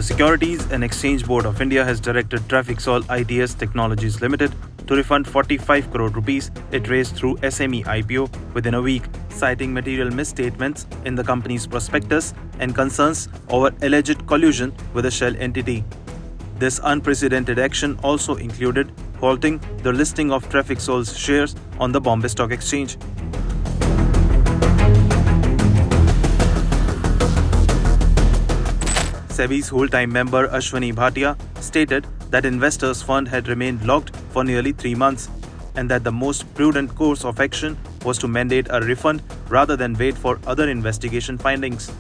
The Securities and Exchange Board of India has directed Trafiksol ITS Technologies Ltd to refund 45 crore rupees it raised through SME IPO within a week, citing material misstatements in the company's prospectus and concerns over alleged collusion with a shell entity. This unprecedented action also included halting the listing of Trafiksol's shares on the Bombay Stock Exchange. SEBI's whole-time member Ashwani Bhatia stated that investors' fund had remained locked for nearly 3 months and that the most prudent course of action was to mandate a refund rather than wait for other investigation findings.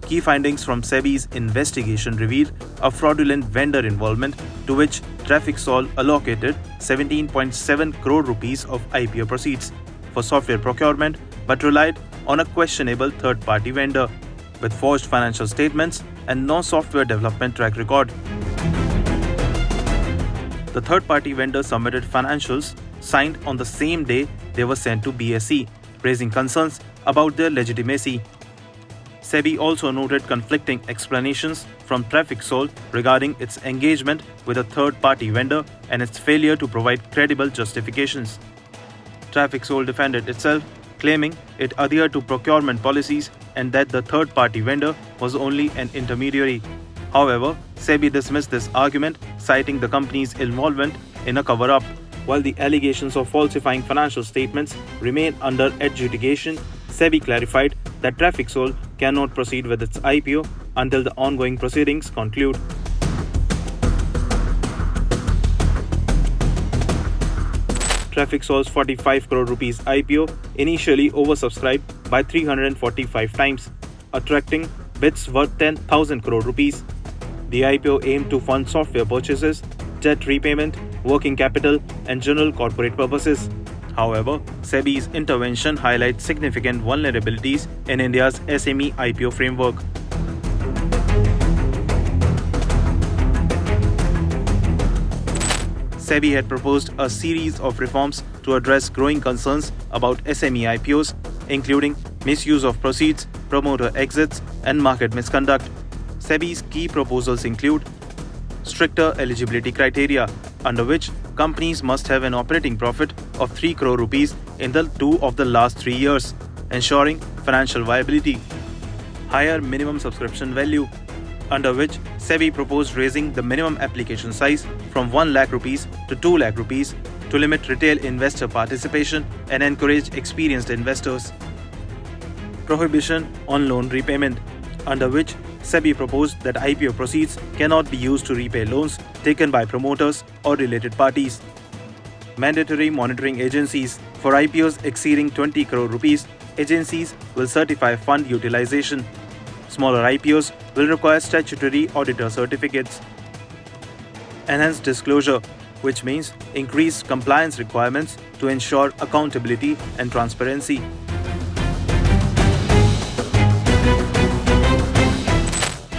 Key findings from SEBI's investigation revealed a fraudulent vendor involvement to which Trafiksol allocated 17.7 crore rupees of IPO proceeds for software procurement but relied on a questionable third-party vendor with forged financial statements and no software development track record. The third-party vendor submitted financials signed on the same day they were sent to BSE, raising concerns about their legitimacy. SEBI also noted conflicting explanations from Trafiksol regarding its engagement with a third-party vendor and its failure to provide credible justifications. Trafiksol defended itself, claiming it adhered to procurement policies and that the third-party vendor was only an intermediary. However, SEBI dismissed this argument, citing the company's involvement in a cover-up. While the allegations of falsifying financial statements remain under adjudication, SEBI clarified that Trafiksol cannot proceed with its IPO until the ongoing proceedings conclude. Trafiksol's 45 crore rupees IPO initially oversubscribed by 345 times, attracting bids worth 10,000 crore rupees. The IPO aimed to fund software purchases, debt repayment, working capital, and general corporate purposes. However, SEBI's intervention highlights significant vulnerabilities in India's SME IPO framework. SEBI had proposed a series of reforms to address growing concerns about SME IPOs, including misuse of proceeds, promoter exits, and market misconduct. SEBI's key proposals include stricter eligibility criteria, under which companies must have an operating profit of 3 crore rupees in the 2 of the last 3 years, ensuring financial viability. Higher minimum subscription value, under which SEBI proposed raising the minimum application size from 1 lakh rupees to 2 lakh rupees to limit retail investor participation and encourage experienced investors. Prohibition on loan repayment, under which SEBI proposed that IPO proceeds cannot be used to repay loans taken by promoters or related parties. Mandatory monitoring agencies. For IPOs exceeding 20 crore rupees, agencies will certify fund utilization. Smaller IPOs will require statutory auditor certificates. Enhanced disclosure, which means increased compliance requirements to ensure accountability and transparency.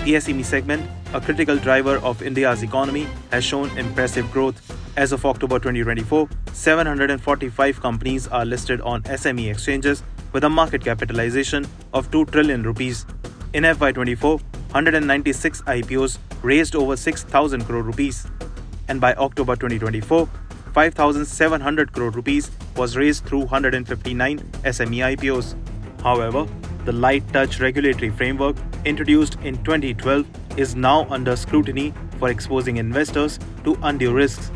The SME segment, a critical driver of India's economy, has shown impressive growth. As of October 2024, 745 companies are listed on SME exchanges with a market capitalization of 2 trillion rupees. In FY24, 196 IPOs raised over 6,000 crore rupees. And by October 2024, 5,700 crore rupees was raised through 159 SME IPOs. However, the light touch regulatory framework introduced in 2012 is now under scrutiny for exposing investors to undue risks.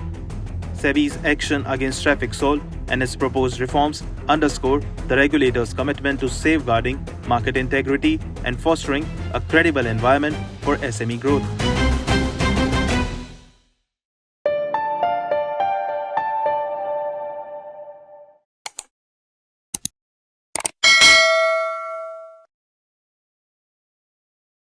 SEBI's action against Trafiksol and its proposed reforms underscore the regulator's commitment to safeguarding market integrity and fostering a credible environment for SME growth.